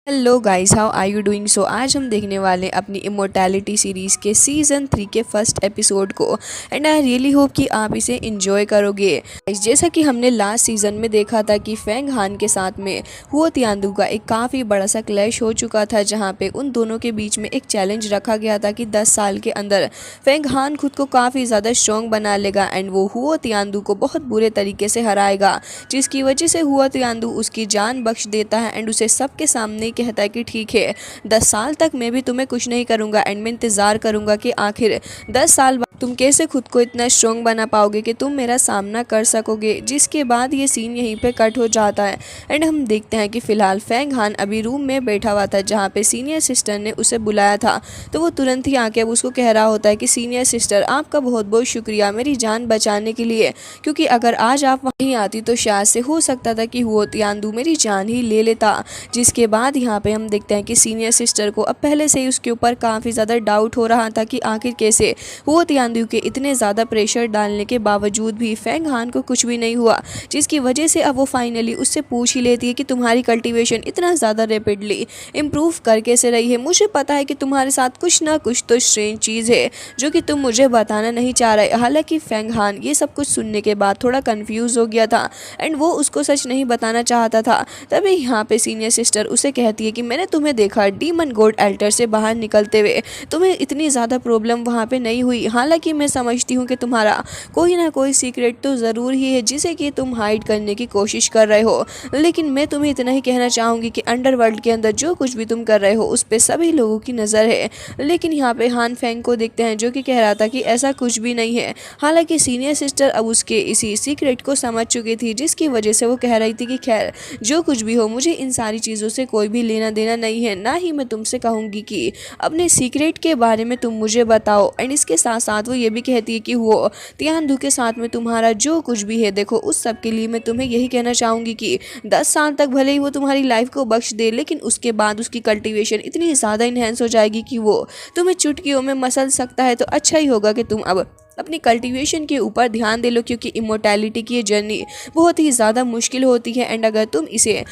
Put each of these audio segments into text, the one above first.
Hello guys, how are you doing. So आज हम देखने वाले हैं अपनी इमोर्टैलिटी सीरीज़ के सीज़न 3 के फर्स्ट एपिसोड को। एंड आई रियली होप कि आप इसे एंजॉय करोगे। Guys, जैसा कि हमने लास्ट सीज़न में देखा था कि फेंग हान के साथ में हुओ तियानदू का एक काफ़ी बड़ा सा क्लैश हो चुका था, जहाँ पे उन दोनों के बीच में एक चैलेंज रखा गया था कि 10 साल के अंदर फेंग हान खुद को काफ़ी ज़्यादा स्ट्रॉन्ग बना लेगा एंड वो हुओ तियानदू को बहुत बुरे तरीके से हराएगा, जिसकी वजह से हुओ तियानदू उसकी जान बख्श देता है एंड उसे सबके सामने कहता है कि ठीक है, 10 साल तक मैं भी तुम्हें कुछ नहीं करूंगा एंड मैं इंतज़ार करूंगा कि आखिर 10 साल बाद तुम कैसे खुद को इतना स्ट्रॉन्ग बना पाओगे कि तुम मेरा सामना कर सकोगे। जिसके बाद ये सीन यहीं पे कट हो जाता है एंड हम देखते हैं कि फ़िलहाल फेंग हान अभी रूम में बैठा हुआ था, जहाँ पे सीनियर सिस्टर ने उसे बुलाया था। तो वो तुरंत ही आके अब उसको कह रहा होता है कि सीनियर सिस्टर, आपका बहुत बहुत शुक्रिया मेरी जान बचाने के लिए, क्योंकि अगर आज आप वहीं आती तो शायद से हो सकता था कि हुओ तियानदू मेरी जान ही ले लेता। जिसके बाद यहाँ पे हम देखते हैं कि सीनियर सिस्टर को अब पहले से ही उसके ऊपर काफ़ी ज़्यादा डाउट हो रहा था कि आखिर कैसे हुओ तियानदू के इतने ज़्यादा प्रेशर डालने के बावजूद भी फेंग हान को कुछ भी नहीं हुआ, जिसकी वजह से अब वो फाइनली उससे पूछ ही लेती है कि तुम्हारी कल्टीवेशन इतना ज़्यादा रेपिडली इम्प्रूव कर कैसे रही है। मुझे पता है कि तुम्हारे साथ कुछ ना कुछ तो स्ट्रेंज चीज़ है जो कि तुम मुझे बताना नहीं चाह रहे। हालांकि फेंग हान ये सब कुछ सुनने के बाद थोड़ा कंफ्यूज हो गया था एंड वो उसको सच नहीं बताना चाहता था। तभी यहाँ पे सीनियर सिस्टर उसे कहती है कि मैंने तुम्हें देखा डीमन गोड एल्टर से बाहर निकलते हुए, तुम्हें इतनी ज़्यादा प्रॉब्लम वहाँ पे नहीं हुई। हालांकि मैं समझती हूँ कि तुम्हारा कोई ना कोई सीक्रेट तो ज़रूर ही है जिसे कि तुम हाइड करने की कोशिश कर रहे हो, लेकिन मैं तुम्हें इतना ही कहना चाहूँगी कि अंडरवर्ल्ड के अंदर जो कुछ भी तुम कर रहे हो उस पर सभी लोगों की नज़र है। लेकिन यहाँ पे हान फेंग को देखते हैं जो कि कह रहा था कि ऐसा कुछ भी नहीं है। हालांकि सीनियर सिस्टर अब उसके इसी सीक्रेट को समझ चुकी थी, जिसकी वजह से वो कह रही थी कि खैर जो कुछ भी हो, मुझे इन सारी चीज़ों से कोई भी लेना देना नहीं है, ना ही मैं तुमसे कहूँगी कि अपने सीक्रेट के बारे में तुम मुझे बताओ। एंड इसके साथ साथ वो ये भी कहती है कि वो तियानदू के साथ में तुम्हारा जो कुछ भी है, देखो उस सब के लिए मैं तुम्हें यही कहना चाहूँगी कि 10 साल तक भले ही वो तुम्हारी लाइफ को बख्श दे, लेकिन उसके बाद उसकी कल्टीवेशन इतनी ज़्यादा इन्हेंस हो जाएगी कि वो तुम्हें चुटकियों में मसल सकता है। तो अच्छा ही होगा कि तुम अब अपनी कल्टीवेशन के ऊपर ध्यान दे लो, क्योंकि इमोर्टैलिटी की ये जर्नी बहुत ही ज़्यादा मुश्किल होती है एंड अगर तुम इसे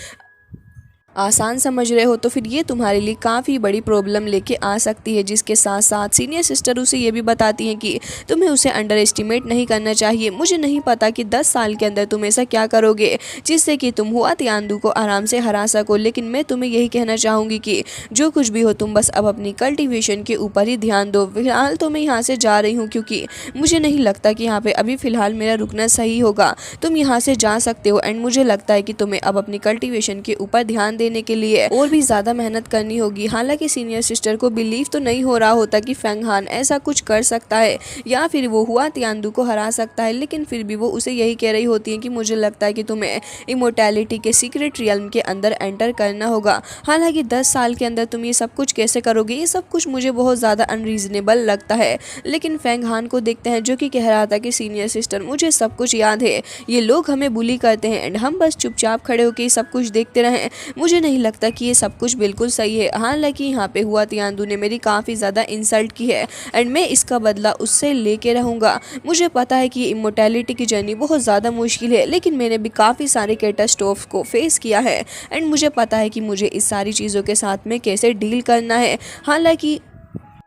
आसान समझ रहे हो तो फिर ये तुम्हारे लिए काफ़ी बड़ी प्रॉब्लम लेके आ सकती है। जिसके साथ साथ सीनियर सिस्टर उसे ये भी बताती हैं कि तुम्हें उसे अंडर एस्टिमेट नहीं करना चाहिए। मुझे नहीं पता कि 10 साल के अंदर तुम ऐसा क्या करोगे जिससे कि तुम हुआ तियानदू को आराम से हरा सको, लेकिन मैं तुम्हें यही कहना चाहूँगी कि जो कुछ भी हो तुम बस अब अपनी कल्टीवेशन के ऊपर ही ध्यान दो। फिलहाल तो मैं यहाँ से जा रही हूँ, क्योंकि मुझे नहीं लगता कि यहाँ पर अभी फ़िलहाल मेरा रुकना सही होगा। तुम यहाँ से जा सकते हो एंड मुझे लगता है कि तुम्हें अब अपनी कल्टीवेशन के ऊपर ध्यान देने के लिए और भी ज़्यादा मेहनत करनी होगी। हालांकि सीनियर सिस्टर को बिलीव तो नहीं हो रहा होता कि फेंग हान ऐसा कुछ कर सकता है या फिर वो हुआ तियानदू को हरा सकता है, लेकिन फिर भी वो उसे यही कह रही होती है कि मुझे लगता है कि तुम्हें इमोर्टैलिटी के सीक्रेट रियल्म के अंदर एंटर करना होगा। हालांकि 10 साल के अंदर तुम ये सब कुछ कैसे करोगे, ये सब कुछ मुझे बहुत ज़्यादा अनरीजनेबल लगता है। लेकिन फेंग हान को देखते हैं जो कि कह रहा था कि सीनियर सिस्टर मुझे सब कुछ याद है, ये लोग हमें बुली करते हैं एंड हम बस चुपचाप खड़े होकर सब कुछ देखते रहें। मुझे नहीं लगता कि ये सब कुछ बिल्कुल सही है। हालांकि यहाँ पे हुआ तियानदू ने मेरी काफ़ी ज़्यादा इंसल्ट की है एंड मैं इसका बदला उससे लेके रहूँगा। मुझे पता है कि इमोर्टैलिटी की जर्नी बहुत ज़्यादा मुश्किल है, लेकिन मैंने भी काफ़ी सारे कैटास्ट्रोफ को फेस किया है एंड मुझे पता है कि मुझे इस सारी चीज़ों के साथ में कैसे डील करना है। हालांकि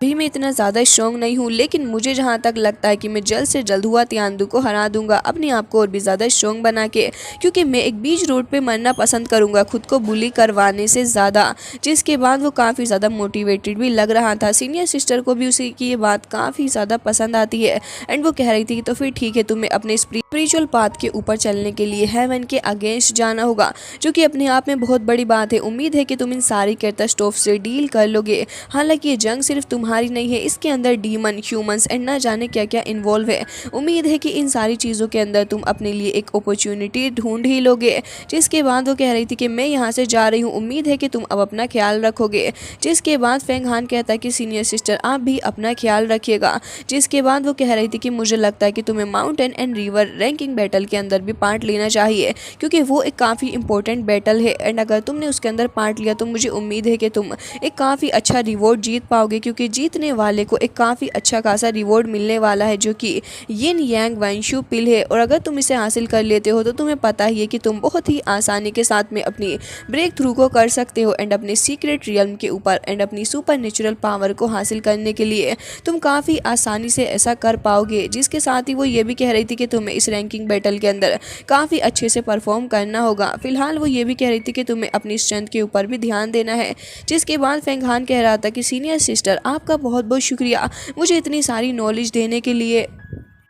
भी मैं इतना ज़्यादा स्ट्रॉन्ग नहीं हूँ, लेकिन मुझे जहाँ तक लगता है कि मैं जल्द से जल्द हुआ तियानदू को हरा दूंगा अपने आप को और भी ज़्यादा स्ट्रॉन्ग बना के, क्योंकि मैं एक बीच रोड पे मरना पसंद करूँगा खुद को बुली करवाने से ज़्यादा। जिसके बाद वो काफ़ी ज़्यादा मोटिवेटेड भी लग रहा था। सीनियर सिस्टर को भी उसी की ये बात काफ़ी ज़्यादा पसंद आती है एंड वो कह रही थी कि तो फिर ठीक है, तुम्हें अपने स्पिरिचुअल पाथ के ऊपर चलने के लिए हेवन के अगेंस्ट जाना होगा, जो कि अपने आप में बहुत बड़ी बात है। उम्मीद है कि तुम इन सारी कैटास्ट्रोफ से डील कर लोगे। हालांकि ये जंग सिर्फ तुम्हारी नहीं है, इसके अंदर डीमन, ह्यूमंस एंड ना जाने क्या क्या इन्वॉल्व है। उम्मीद है कि इन सारी चीज़ों के अंदर तुम अपने लिए एक अपॉर्चुनिटी ढूंढ ही लोगे। जिसके बाद वो कह रही थी कि मैं यहाँ से जा रही हूँ, उम्मीद है कि तुम अब अपना ख्याल रखोगे। जिसके बाद फेंग हान कहता है कि सीनियर सिस्टर आप भी अपना ख्याल रखिएगा। जिसके बाद वो कह रही थी कि मुझे लगता है कि तुम्हें mountain and river ranking battle के अंदर भी पार्ट लेना चाहिए, क्योंकि वो एक काफ़ी इंपॉर्टेंट बैटल है। एंड अगर तुमने उसके अंदर पार्ट लिया तो मुझे उम्मीद है कि तुम एक काफ़ी अच्छा रिवॉर्ड जीत पाओगे, क्योंकि जीतने वाले को एक काफ़ी अच्छा खासा रिवॉर्ड मिलने वाला है, जो कि यिन यांग वंशु पिल है। और अगर तुम इसे हासिल कर लेते हो तो तुम्हें पता ही है कि तुम बहुत ही आसानी के साथ में अपनी ब्रेक थ्रू को कर सकते हो एंड अपने सीक्रेट रियल्म के ऊपर एंड अपनी सुपर नेचुरल पावर को हासिल करने के लिए तुम काफ़ी आसानी से ऐसा कर पाओगे। जिसके साथ ही वो ये भी कह रही थी कि तुम्हें इस रैंकिंग बैटल के अंदर काफ़ी अच्छे से परफॉर्म करना होगा। फिलहाल वो ये भी कह रही थी कि तुम्हें अपनी स्ट्रेंथ के ऊपर भी ध्यान देना है। जिसके बाद फेंग हान कह रहा था कि सीनियर सिस्टर, आपका बहुत बहुत शुक्रिया मुझे इतनी सारी नॉलेज देने के लिए।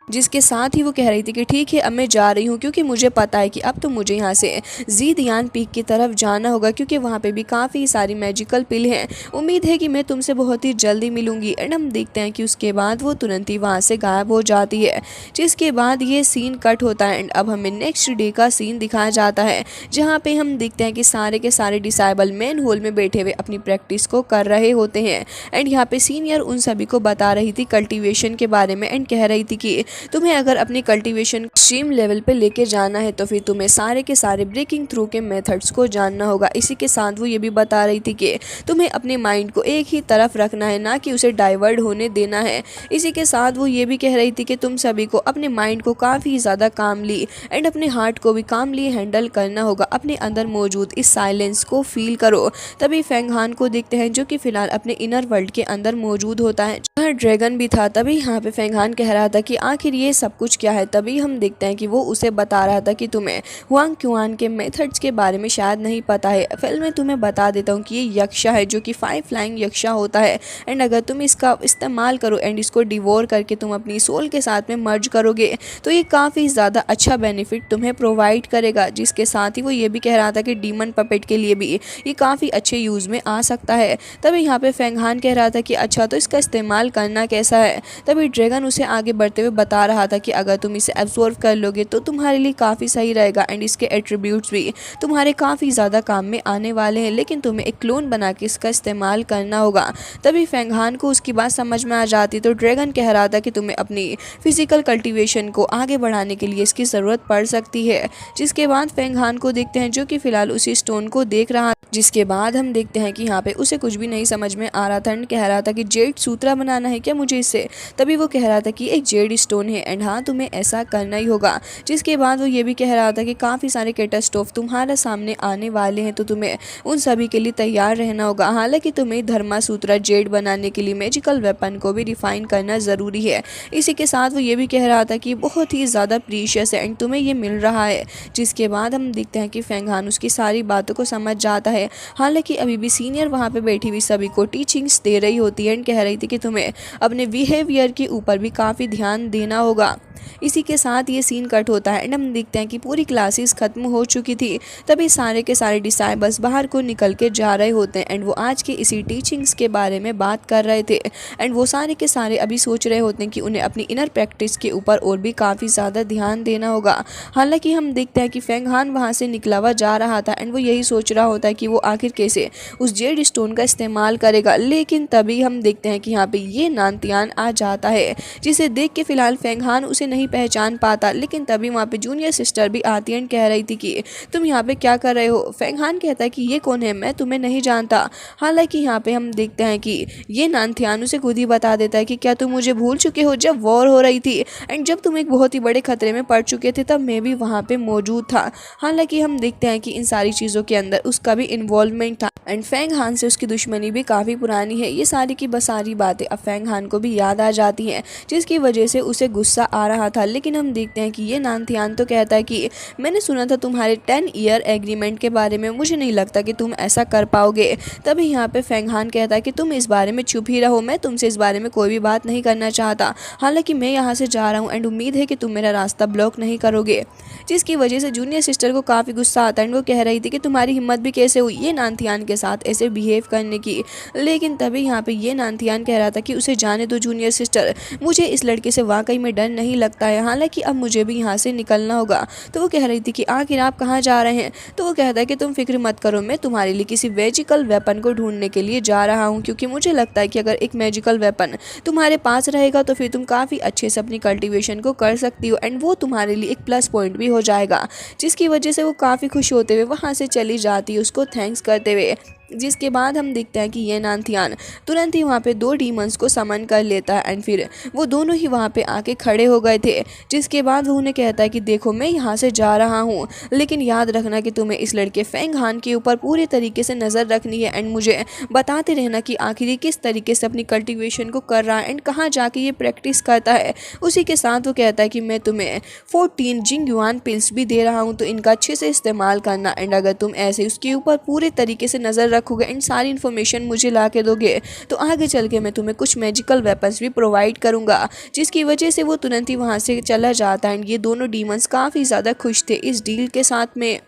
जिसके साथ ही वो कह रही थी कि ठीक है, अब मैं जा रही हूँ, क्योंकि मुझे पता है कि अब तो मुझे यहाँ से जीदियान पीक की तरफ जाना होगा, क्योंकि वहाँ पे भी काफ़ी सारी मैजिकल पिल हैं। उम्मीद है कि मैं तुमसे बहुत ही जल्दी मिलूंगी। एंड हम देखते हैं कि उसके बाद वो तुरंत ही वहाँ से गायब हो जाती है। जिसके बाद ये सीन कट होता है एंड अब हमें नेक्स्ट डे का सीन दिखाया जाता है, जहाँ पे हम देखते हैं कि सारे के सारे डिसाइबल मेन हॉल में बैठे हुए अपनी प्रैक्टिस को कर रहे होते हैं। एंड यहाँ पे सीनियर उन सभी को बता रही थी कल्टीवेशन के बारे में एंड कह रही थी कि तुम्हें अगर अपनी कल्टीवेशन एक्सट्रीम लेवल पे लेके जाना है तो फिर तुम्हें सारे के सारे ब्रेकिंग थ्रू के मेथड्स को जानना होगा। इसी के साथ वो ये भी बता रही थी कि तुम्हें अपने माइंड को एक ही तरफ रखना है, ना कि उसे डाइवर्ट होने देना है। इसी के साथ वो ये भी कह रही थी कि तुम सभी को अपने माइंड को काफ़ी ज़्यादा कामली एंड अपने हार्ट को भी कामली हैंडल करना होगा। अपने अंदर मौजूद इस साइलेंस को फील करो। तभी फेंग हान को देखते हैं, जो कि फिलहाल अपने इनर वर्ल्ड के अंदर मौजूद होता है, जहाँ ड्रैगन भी था। तभी यहाँ पे फेंग हान कह रहा था कि आखिर ये सब कुछ क्या है। तभी हम देखते हैं कि वो उसे बता रहा था कि तुम्हें हुआंग क्युआन के मेथड्स के बारे में शायद नहीं पता है। फिलहाल मैं तुम्हें बता देता हूँ कि ये यक्षा है, जो कि 5 फ्लाइंग यक्षा होता है। एंड अगर तुम इसका इस्तेमाल करो एंड इसको डिवोर करके तुम अपनी सोल के साथ में मर्ज करोगे तो ये काफ़ी ज़्यादा अच्छा बेनिफिट तुम्हें प्रोवाइड करेगा। जिसके साथ ही वो ये भी कह रहा था कि डीमन पपेट के लिए भी ये काफ़ी अच्छे यूज़ में आ सकता है। तभी यहाँ पे फेंग हान कह रहा था कि अच्छा, तो इसका इस्तेमाल करना कैसा है। तभी ड्रैगन उसे आगे बढ़ते हुए बता रहा था कि अगर तुम इसे एब्जॉर्व कर लोगे तो तुम्हारे लिए काफ़ी सही रहेगा एंड इसके एट्रीब्यूट्स भी तुम्हारे काफ़ी ज़्यादा काम में आने वाले हैं, लेकिन तुम्हें एक क्लोन बना के इसका इस्तेमाल करना होगा। तभी फेंग हान को उसकी बात समझ में आ जाती तो ड्रैगन कह रहा था कि तुम्हें अपनी फिजिकल कल्टीवेशन को आगे बढ़ाने के लिए इसकी ज़रूरत पड़ सकती है। जिसके बाद फेंग हान को देखते हैं, जो कि फिलहाल उसी स्टोन को देख रहा। जिसके बाद हम देखते हैं कि यहाँ पे उसे कुछ भी नहीं समझ में आ रहा था एंड कह रहा था कि जेड सूत्रा बनाना है क्या मुझे इससे। तभी वो कह रहा था कि एक जेड स्टोन है एंड हाँ, तुम्हें ऐसा करना ही होगा। जिसके बाद वो ये भी कह रहा था कि काफ़ी सारे कैटास्ट्रोफ तुम्हारे सामने आने वाले हैं, तो तुम्हें उन सभी के लिए तैयार रहना होगा। हालांकि तुम्हें धर्मा सूत्रा जेड बनाने के लिए मैजिकल वेपन को भी रिफाइन करना ज़रूरी है। इसी के साथ वो ये भी कह रहा था कि बहुत ही ज़्यादा प्रीशियस है एंड तुम्हें ये मिल रहा है। जिसके बाद हम देखते हैं कि फेंग हान उसकी सारी बातों को समझ जाता है। हालांकि अभी भी सीनियर वहाँ पे बैठी हुई सभी को टीचिंग्स दे रही होती है एंड कह रही थी कि तुम्हें अपने बिहेवियर के ऊपर भी काफ़ी ध्यान देना होगा। इसी के साथ ये सीन कट होता है एंड हम देखते हैं कि पूरी क्लासेस खत्म हो चुकी थी। तभी सारे के सारे डिसाइबल्स बाहर को निकल के जा रहे होते हैं एंड वो आज के इसी टीचिंग्स के बारे में बात कर रहे थे। एंड वो सारे के सारे अभी सोच रहे होते हैं कि उन्हें अपनी इनर प्रैक्टिस के ऊपर और भी काफ़ी ज़्यादा ध्यान देना होगा। हालांकि हम देखते हैं कि फेंग हान वहाँ से निकला हुआ जा रहा था एंड वो यही सोच रहा होता है कि वो आखिर कैसे उस जेड स्टोन का इस्तेमाल करेगा। लेकिन तभी हम देखते हैं कि यहाँ पे ये नानतियान आ जाता है, जिसे देख के फिलहाल फेंग हान उसे नहीं पहचान पाता। लेकिन तभी वहाँ पे जूनियर सिस्टर भी आती है एंड कह रही थी कि तुम यहाँ पे क्या कर रहे हो। फेंग हान कहता है कि ये कौन है, मैं तुम्हें नहीं जानता। हालांकि यहाँ पे हम देखते हैं कि ये नानथियान उसे खुद ही बता देता है कि क्या तुम मुझे भूल चुके हो, जब वॉर हो रही थी एंड जब तुम एक बहुत ही बड़े खतरे में पड़ चुके थे तब मैं भी वहाँ पे मौजूद था। हालांकि हम देखते हैं कि इन सारी चीज़ों के अंदर उसका भी इन्वॉल्वमेंट था एंड फेंग हान से उसकी दुश्मनी भी काफ़ी पुरानी है। ये सारी की बसारी बातें अब फेंग हान को भी याद आ जाती हैं, जिसकी वजह से उसे गुस्सा आ रहा था। लेकिन हम देखते हैं कि ये नानथियान तो कहता है कि मैंने सुना था तुम्हारे 10 ईयर एग्रीमेंट के बारे में, मुझे नहीं लगता कि तुम ऐसा कर पाओगे। तभी यहाँ पे फेंग हान कहता है कि तुम इस बारे में चुप ही रहो, मैं तुमसे इस बारे में कोई भी बात नहीं करना चाहता। हालांकि मैं यहाँ से जा रहा हूँ एंड उम्मीद है कि तुम मेरा रास्ता ब्लॉक नहीं करोगे। जिसकी वजह से जूनियर सिस्टर को काफ़ी गुस्सा आता है एंड वो कह रही थी कि तुम्हारी हिम्मत भी कैसे हुई ये नानथियान के साथ ऐसे बिहेव करने की। लेकिन तभी यहाँ पे ये नानथियान कह रहा था कि उसे जाने दो जूनियर सिस्टर, मुझे इस लड़के से वाकई वाकई में डर नहीं लगता है, हालांकि अब मुझे भी यहाँ से निकलना होगा। तो वो कह रही थी कि आखिर आप कहाँ जा रहे हैं। तो वो कहता है कि तुम फिक्र मत करो, मैं तुम्हारे लिए किसी मैजिकल वेपन को ढूंढने के लिए जा रहा हूँ, क्योंकि मुझे लगता है कि अगर एक मैजिकल वेपन तुम्हारे पास रहेगा तो फिर तुम काफ़ी अच्छे से अपनी कल्टीवेशन को कर सकती हो, एंड वो तुम्हारे लिए एक प्लस पॉइंट भी हो जाएगा। जिसकी वजह से वो काफ़ी खुश होते हुए वहाँ से चली जाती है, उसको थैंक्स करते हुए। जिसके बाद हम देखते हैं कि ये नानथियान तुरंत ही वहाँ पे 2 डीमंस को समन कर लेता है, एंड फिर वो दोनों ही वहाँ पे आके खड़े हो गए थे। जिसके बाद वो उन्हें कहता है कि देखो, मैं यहाँ से जा रहा हूँ, लेकिन याद रखना कि तुम्हें इस लड़के फेंग हान के ऊपर पूरे तरीके से नज़र रखनी है, एंड मुझे बताते रहना कि आखिर ये किस तरीके से अपनी कल्टिवेशन को कर रहा है एंड कहाँ जाके ये प्रैक्टिस करता है। उसी के साथ वो कहता है कि मैं तुम्हें 14 जिंगयुआन पिल्स भी दे रहा हूँ, तो इनका अच्छे से इस्तेमाल करना, एंड अगर तुम ऐसे उसके ऊपर पूरे तरीके से नज़र रखोगे एंड सारी इन्फॉर्मेशन मुझे ला के दोगे, तो आगे चल के मैं तुम्हें कुछ मैजिकल वेपन्स भी प्रोवाइड करूंगा। जिसकी वजह से वो तुरंत ही वहाँ से चला जाता है, एंड ये दोनों डीमंस काफ़ी ज़्यादा खुश थे इस डील के साथ में।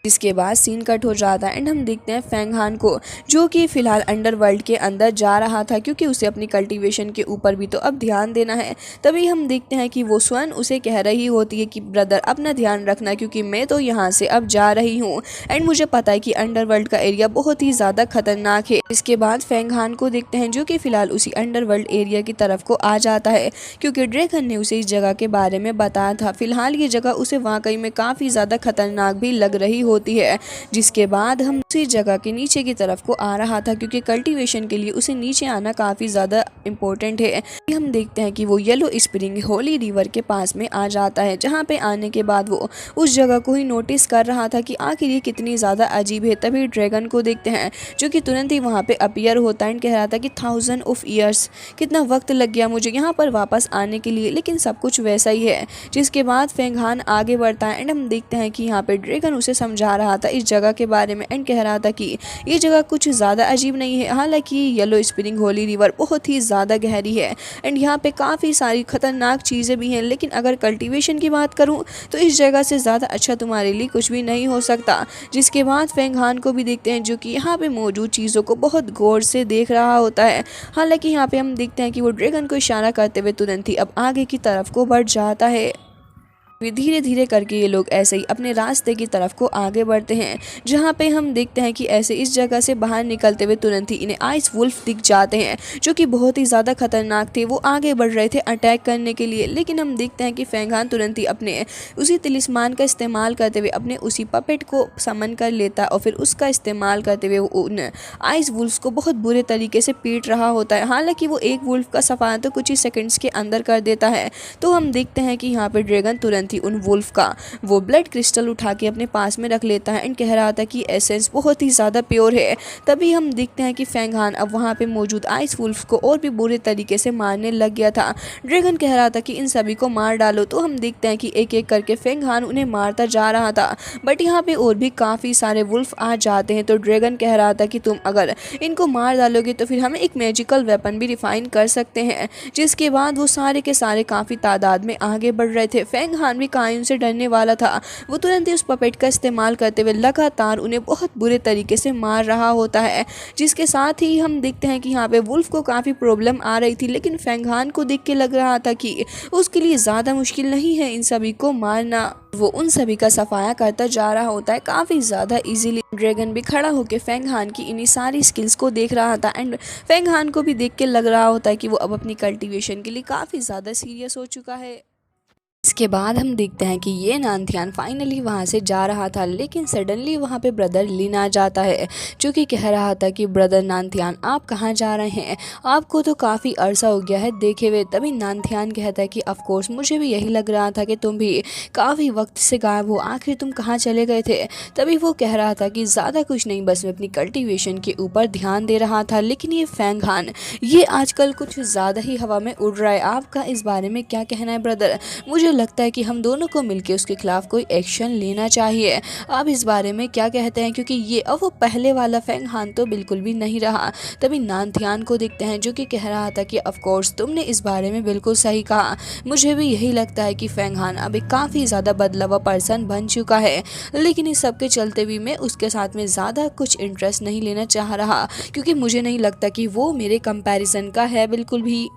इसके बाद सीन कट हो जाता है एंड हम देखते हैं फेंग हान को, जो कि फिलहाल अंडरवर्ल्ड के अंदर जा रहा था, क्योंकि उसे अपनी कल्टीवेशन के ऊपर भी तो अब ध्यान देना है। तभी हम देखते हैं कि वो स्वर्ण उसे कह रही होती है कि ब्रदर, अपना ध्यान रखना, क्योंकि मैं तो यहाँ से अब जा रही हूँ, एंड मुझे पता है कि अंडरवर्ल्ड का एरिया बहुत ही ज़्यादा खतरनाक है। इसके बाद फेंग हान को देखते हैं, जो कि फिलहाल उसी अंडरवर्ल्ड एरिया की तरफ को आ जाता है, क्योंकि ड्रैगन ने उसे इस जगह के बारे में बताया था। फिलहाल ये जगह उसे वाकई में काफ़ी ज़्यादा खतरनाक भी लग रही होती है। जिसके बाद हम उसी जगह के नीचे की तरफ को आ रहा था, क्योंकि कल्टीवेशन के लिए उसे नीचे आना काफ़ी ज़्यादा इम्पोर्टेंट है। हम देखते हैं कि वो येलो स्प्रिंग होली रिवर के पास में आ जाता है, जहाँ पे आने के बाद वो उस जगह को ही नोटिस कर रहा था कि आखिर ये कितनी ज़्यादा अजीब है। तभी ड्रैगन को देखते हैं, जो कि तुरंत ही वहाँ पे अपीयर होता है, कह रहा था कि 1000 ऑफ ईयर्स, कितना वक्त लग गया मुझे यहाँ पर वापस आने के लिए, लेकिन सब कुछ वैसा ही है। जिसके बाद फेंग हान आगे बढ़ता है एंड हम देखते हैं कि यहाँ पे ड्रैगन उसे समझा रहा था इस जगह के बारे में, एंड कह रहा था कि ये जगह कुछ ज़्यादा अजीब नहीं है। हालांकि येलो स्प्रिंग होली रिवर बहुत ही ज़्यादा गहरी है एंड यहाँ पे काफ़ी सारी खतरनाक चीज़ें भी हैं, लेकिन अगर कल्टीवेशन की बात करूँ तो इस जगह से ज़्यादा अच्छा तुम्हारे लिए कुछ भी नहीं हो सकता। जिसके बाद फेंग हान को भी देखते हैं, जो कि यहाँ पे मौजूद चीज़ों को बहुत गौर से देख रहा होता है। हालांकि यहाँ पे हम देखते हैं कि वो ड्रैगन को इशारा करते हुए तुरंत ही अब आगे की तरफ को बढ़ जाता है। धीरे धीरे करके ये लोग ऐसे ही अपने रास्ते की तरफ को आगे बढ़ते हैं, जहाँ पे हम देखते हैं कि ऐसे इस जगह से बाहर निकलते हुए तुरंत ही इन्हें आइस वुल्फ दिख जाते हैं, जो कि बहुत ही ज़्यादा खतरनाक थे। वो आगे बढ़ रहे थे अटैक करने के लिए, लेकिन हम देखते हैं कि फेंग हान तुरंत ही अपने उसी तिलिस्मान का इस्तेमाल करते हुए अपने उसी पपेट को समन कर लेता है, और फिर उसका इस्तेमाल करते हुए उन आइस वुल्फ को बहुत बुरे तरीके से पीट रहा होता है। हालाँकि वो एक वुल्फ का सफाया तो कुछ ही सेकेंड्स के अंदर कर देता है। तो हम देखते हैं कि यहाँ पर ड्रैगन तुरंत ही उन वुल्फ का वो ब्लड क्रिस्टल उठा के अपने पास में रख लेता है एंड कह रहा था कि एसेंस बहुत ही ज़्यादा प्योर है। तभी हम देखते हैं कि फेंग हान अब वहाँ पे मौजूद आइस वुल्फ को और भी बुरे तरीके से मारने लग गया था। ड्रैगन कह रहा था कि इन सभी को मार डालो। तो हम देखते हैं कि एक एक करके फेंग हान उन्हें मारता जा रहा था, बट यहाँ पे और भी काफ़ी सारे वुल्फ आ जाते हैं। तो ड्रैगन कह रहा था कि तुम अगर इनको मार डालोगे तो फिर हम एक मैजिकल वेपन भी रिफाइन कर सकते हैं। जिसके बाद वो सारे के सारे काफ़ी तादाद में आगे बढ़ रहे थे। फेंग हान भी कायन से डरने वाला था। वो तुरंत ही उस पपेट का इस्तेमाल करते हुए लगातार उन्हें बहुत बुरे तरीके से मार रहा होता है। जिसके साथ ही हम देखते हैं कि यहाँ पे वुल्फ को काफ़ी प्रॉब्लम आ रही थी, लेकिन फेंग हान को देख के लग रहा था कि उसके लिए ज़्यादा मुश्किल नहीं है इन सभी को मारना। वो उन सभी का सफाया करता जा रहा होता है काफ़ी ज़्यादा इजीली। ड्रैगन भी खड़ा होकर फेंग हान की इन्हीं सारी स्किल्स को देख रहा था, एंड फेंग हान को भी देख के लग रहा होता है कि वो अब अपनी कल्टीवेशन के लिए काफ़ी ज़्यादा सीरियस हो चुका है। इसके बाद हम देखते हैं कि ये नानथियान फाइनली वहाँ से जा रहा था, लेकिन सडनली वहाँ पे ब्रदर लिन आ जाता है, जो कि कह रहा था कि ब्रदर नानथियान आप कहाँ जा रहे हैं, आपको तो काफ़ी अरसा हो गया है देखे हुए। तभी नानथियान कहता है कि ऑफ कोर्स मुझे भी यही लग रहा था कि तुम भी काफ़ी वक्त से गायब हो, आखिर तुम कहाँ चले गए थे। तभी वो कह रहा था कि ज़्यादा कुछ नहीं, बस मैं अपनी कल्टीवेशन के ऊपर ध्यान दे रहा था। लेकिन ये फेंग हान ये आजकल कुछ ज़्यादा ही हवा में उड़ रहा है, आपका इस बारे में क्या कहना है ब्रदर। मुझे लगता है कि हम दोनों को मिलकर उसके खिलाफ कोई एक्शन लेना चाहिए। आप इस बारे में क्या कहते हैं, क्योंकि ये अब वो पहले वाला फेंग हान तो बिल्कुल भी नहीं रहा। तभी नानथियान को देखते हैं, जो कि कह रहा था कि ऑफ कोर्स तुमने इस बारे में बिल्कुल सही कहा, मुझे भी यही लगता है कि फेंग हान अब एक काफ़ी ज़्यादा बदला हुआ पर्सन बन चुका है। लेकिन इस सब के चलते भी मैं उसके साथ में ज़्यादा कुछ इंटरेस्ट नहीं लेना चाह रहा, क्योंकि मुझे नहीं लगता कि वो मेरे कंपैरिजन का है बिल्कुल भी।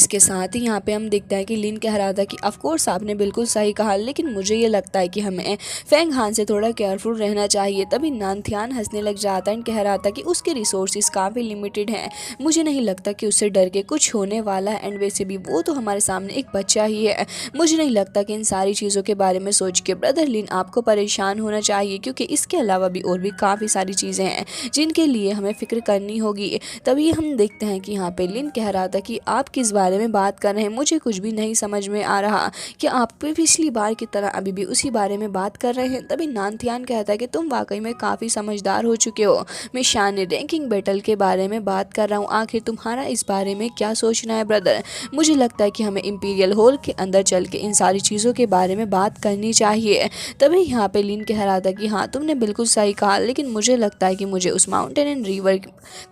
इसके साथ ही यहाँ पे हम देखते हैं कि लिन कह रहा था कि ऑफ कोर्स आपने बिल्कुल सही कहा, लेकिन मुझे ये लगता है कि हमें फेंग हान से थोड़ा केयरफुल रहना चाहिए। तभी नानथियान हंसने लग जाता है एंड कह रहा था कि उसके रिसोर्सेज काफ़ी लिमिटेड हैं, मुझे नहीं लगता कि उससे डर के कुछ होने वाला है, एंड वैसे भी वो तो हमारे सामने एक बच्चा ही है। मुझे नहीं लगता कि इन सारी चीज़ों के बारे में सोच के ब्रदर लिन आपको परेशान होना चाहिए, क्योंकि इसके अलावा भी और भी काफ़ी सारी चीज़ें हैं जिनके लिए हमें फ़िक्र करनी होगी। तभी हम देखते हैं कि यहाँ पे लिन कह रहा था कि आप किस बारे में बात कर रहे हैं, मुझे कुछ भी नहीं समझ में आ रहा कि आप पिछली बार की तरह अभी भी उसी बारे में बात कर रहे हैं। तभी नानथियान कहता है कि तुम वाकई में काफ़ी समझदार हो चुके हो, मैं शान रैंकिंग बैटल के बारे में बात कर रहा हूँ, आखिर तुम्हारा इस बारे में क्या सोचना है ब्रदर। मुझे लगता है कि हमें इंपीरियल हॉल के अंदर चल के इन सारी चीज़ों के बारे में बात करनी चाहिए। तभी यहाँ पे लिन कह रहा था कि हाँ तुमने बिल्कुल सही कहा, लेकिन मुझे लगता है कि मुझे उस माउंटेन एंड रिवर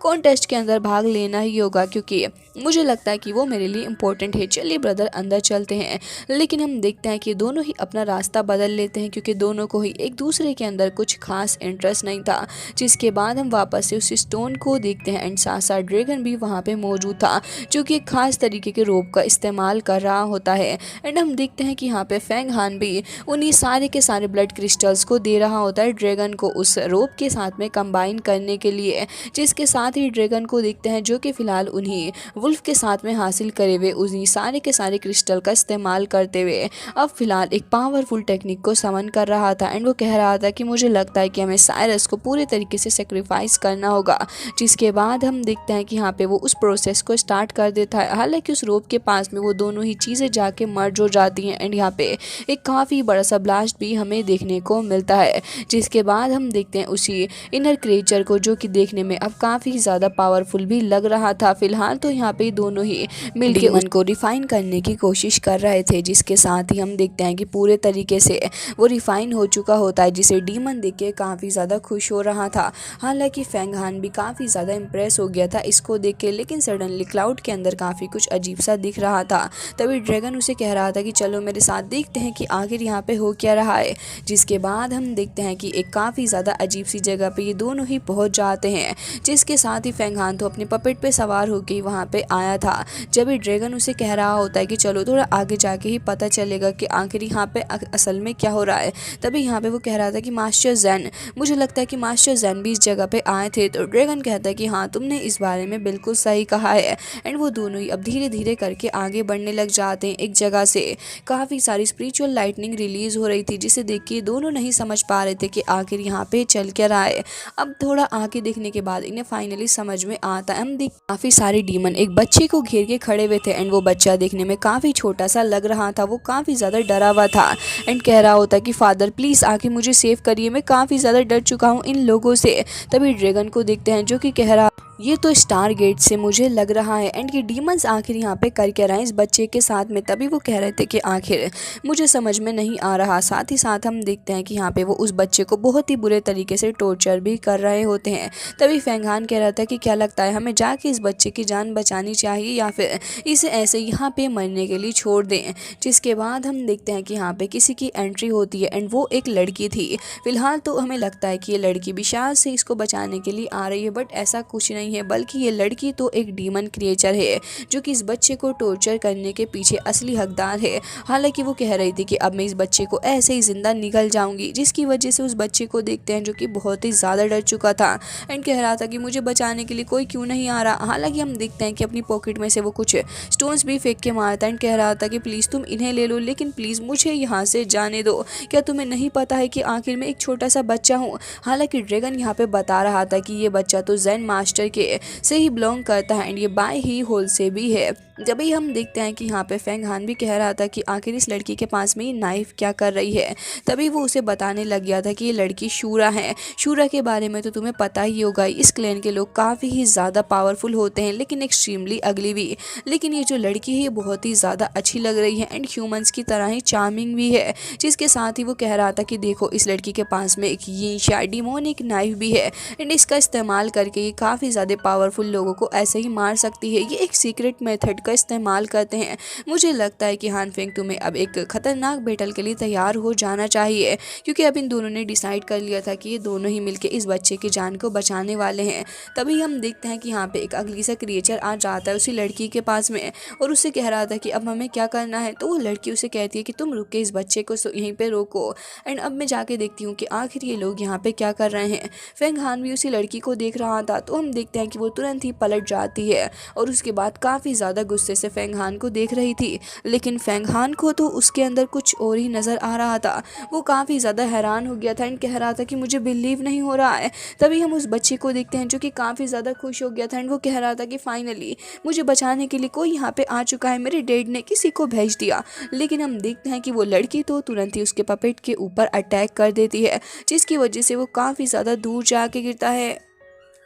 कॉन्टेस्ट के अंदर भाग लेना ही होगा, क्योंकि मुझे लगता है कि वो मेरे लिए इम्पोर्टेंट है। चलिए ब्रदर अंदर चलते हैं। लेकिन हम देखते हैं कि दोनों ही अपना रास्ता बदल लेते हैं, क्योंकि दोनों को ही एक दूसरे के अंदर कुछ खास इंटरेस्ट नहीं था। जिसके बाद हम वापस से उस स्टोन को देखते हैं एंड साथ साथ ड्रैगन भी वहाँ पे मौजूद था, जो कि एक खास तरीके के रोप का इस्तेमाल कर रहा होता है। एंड हम देखते हैं कि यहाँ पे फेंग हान भी उन्हीं सारे के सारे ब्लड क्रिस्टल्स को दे रहा होता है ड्रैगन को उस रोप के साथ में कंबाइन करने के लिए। जिसके साथ ही ड्रैगन को देखते हैं जो कि फिलहाल उन्हीं वुल्फ के साथ में हासिल करे हुए उन्हीं सारे के सारे क्रिस्टल का इस्तेमाल करते हुए अब फिलहाल एक पावरफुल टेक्निक को समन कर रहा था। एंड वो कह रहा था कि मुझे लगता है कि हमें साइरस को पूरे तरीके से सेक्रीफाइस करना होगा। जिसके बाद हम देखते हैं कि यहाँ पे वो उस प्रोसेस को स्टार्ट कर देता है। हालांकि उस रोप के पास में वो दोनों ही चीज़ें जाके मर्ज हो जाती हैं एंड यहाँ पे एक काफ़ी बड़ा सा ब्लास्ट भी हमें देखने को मिलता है। जिसके बाद हम देखते हैं उसी इनर क्रिएचर को, जो कि देखने में अब काफ़ी ज़्यादा पावरफुल भी लग रहा था। फिलहाल तो यहाँ पे दोनों ही मिलके मन को रिफाइन करने की कोशिश कर रहे थे। जिसके साथ ही हम देखते हैं कि पूरे तरीके से वो रिफाइन हो चुका होता है, जिसे डीमन देख के काफ़ी ज़्यादा खुश हो रहा था। हालांकि फेंग हान भी काफ़ी ज़्यादा इम्प्रेस हो गया था इसको देख के, लेकिन सडनली क्लाउड के अंदर काफ़ी कुछ अजीब सा दिख रहा था। तभी ड्रैगन उसे कह रहा था कि चलो मेरे साथ देखते हैं कि आखिर यहाँ पे हो क्या रहा है। जिसके बाद हम देखते हैं कि एक काफ़ी ज़्यादा अजीब सी जगह पे ये दोनों ही पहुँच जाते हैं। जिसके साथ ही फेंग हान तो अपने पपेट पे सवार होकर वहाँ पे आया था। जब भी ड्रैगन उसे कह रहा होता है कि चलो थोड़ा आगे जाके ही पता चलेगा कि आखिर यहाँ पे असल में क्या हो रहा है। तभी यहाँ पे वो कह रहा था कि मास्टर जैन, मुझे लगता है कि मास्टर जैन भी इस जगह पे आए थे। तो ड्रैगन कहता है कि हाँ तुमने इस बारे में बिल्कुल सही कहा है। एंड वो दोनों ही अब धीरे धीरे करके आगे बढ़ने लग जाते हैं। एक जगह से काफ़ी सारी स्पिरिचुअल लाइटनिंग रिलीज हो रही थी, जिसे देख के दोनों नहीं समझ पा रहे थे कि आखिर यहाँ पे चल क्या रहा है। अब थोड़ा आगे देखने के बाद इन्हें फाइनली समझ में आता है। हम देख काफ़ी सारे डीमन एक बच्चे को घेर के खड़े हुए थे एंड वो बच्चा देखने में काफ़ी छोटा सा लग रहा था। वो काफ़ी ज़्यादा डरा हुआ था एंड कह रहा होता कि फादर प्लीज़ आके मुझे सेव करिए, मैं काफ़ी ज़्यादा डर चुका हूँ इन लोगों से। तभी ड्रैगन को देखते हैं जो कि कह रहा ये तो स्टार गेट से मुझे लग रहा है एंड ये डीमंस आखिर यहाँ पे कर क्या रहे हैं इस बच्चे के साथ में। तभी वो कह रहे थे कि आखिर मुझे समझ में नहीं आ रहा। साथ ही साथ हम देखते हैं कि यहाँ पे वो उस बच्चे को बहुत ही बुरे तरीके से टॉर्चर भी कर रहे होते हैं। तभी फेंग हान कह रहा था कि क्या लगता है हमें जाके इस बच्चे की जान बचानी चाहिए या फिर इसे ऐसे यहाँ पे मरने के लिए छोड़ दें। जिसके बाद हम देखते हैं कि यहाँ पे किसी की एंट्री होती है एंड वो एक लड़की थी। फिलहाल तो हमें लगता है कि ये लड़की भी शायद से इसको बचाने के लिए आ रही है, बट ऐसा कुछ नहीं है, बल्कि ये लड़की तो एक डीमन क्रिएचर है जो कि इस बच्चे को टॉर्चर करने के पीछे असली हकदार है। हालांकि वो कह रही थी कि अब मैं इस बच्चे को ऐसे ही जिंदा निकल जाऊंगी, जिसकी वजह से उस बच्चे को देखते हैं जो कि बहुत ही ज़्यादा डर चुका था एंड कह रहा था कि मुझे बचाने के लिए कोई क्यों नहीं आ रहा। हालांकि हम देखते हैं कि अपनी पॉकेट में से वो कुछ स्टोन्स भी फेंक के मारता एंड कह रहा था कि प्लीज़ तुम इन्हें ले लो, लेकिन प्लीज़ मुझे यहाँ से जाने दो। क्या तुम्हें नहीं पता है कि आखिर में एक छोटा सा बच्चा हूँ। हालांकि ड्रैगन यहाँ पे बता रहा था कि ये बच्चा तो जैन मास्टर के से ही बिलोंग करता है एंड ये बाय ही होल से भी है। जब भी हम देखते हैं कि यहाँ पे फेंग हान भी कह रहा था कि आखिर इस लड़की के पास में ये नाइफ क्या कर रही है। तभी वो उसे बताने लग गया था कि ये लड़की शूरा है। शूरा के बारे में तो तुम्हें पता ही होगा, इस क्लैन के लोग काफ़ी ही ज़्यादा पावरफुल होते हैं लेकिन एक्सट्रीमली अगली भी। लेकिन ये जो लड़की है ये बहुत ही ज़्यादा अच्छी लग रही है एंड ह्यूमंस की तरह ही चार्मिंग भी है। जिसके साथ ही वो कह रहा था कि देखो इस लड़की के पास में एक ये डिमोनिक नाइफ भी है एंड इसका इस्तेमाल करके ये काफ़ी ज़्यादा पावरफुल लोगों को ऐसे ही मार सकती है। ये एक सीक्रेट मेथड का का इस्तेमाल करते हैं। मुझे लगता है कि हान फेंग तुम्हें अब एक खतरनाक बैटल के लिए तैयार हो जाना चाहिए, क्योंकि अब इन दोनों ने डिसाइड कर लिया था कि ये दोनों ही मिलकर इस बच्चे की जान को बचाने वाले हैं। तभी हम देखते हैं कि यहाँ पे एक अगली सा क्रिएचर आ जाता है उसी लड़की के पास में और उससे कह रहा था कि अब हमें क्या करना है। तो वो लड़की उसे कहती है कि तुम रुक के इस बच्चे को यहीं पे रोको। एंड अब मैं जाके देखती हूँ कि आखिर ये लोग यहाँ पे क्या कर रहे हैं। फेंग हान भी उसी लड़की को देख रहा था, तो हम देखते हैं कि वो तुरंत ही पलट जाती है और उसके बाद काफ़ी ज़्यादा गुस्से से फेंग हान को देख रही थी। लेकिन फेंग हान को तो उसके अंदर कुछ और ही नज़र आ रहा था। वो काफ़ी ज़्यादा हैरान हो गया था एंड कह रहा था कि मुझे बिलीव नहीं हो रहा है। तभी हम उस बच्चे को देखते हैं जो कि काफ़ी ज़्यादा खुश हो गया था एंड वो कह रहा था कि फाइनली मुझे बचाने के लिए कोई यहाँ पे आ चुका है, मेरे डैड ने किसी को भेज दिया। लेकिन हम देखते हैं कि वो लड़की तो तुरंत ही उसके पपेट के ऊपर अटैक कर देती है, जिसकी वजह से वो काफ़ी ज़्यादा दूर जाके गिरता है।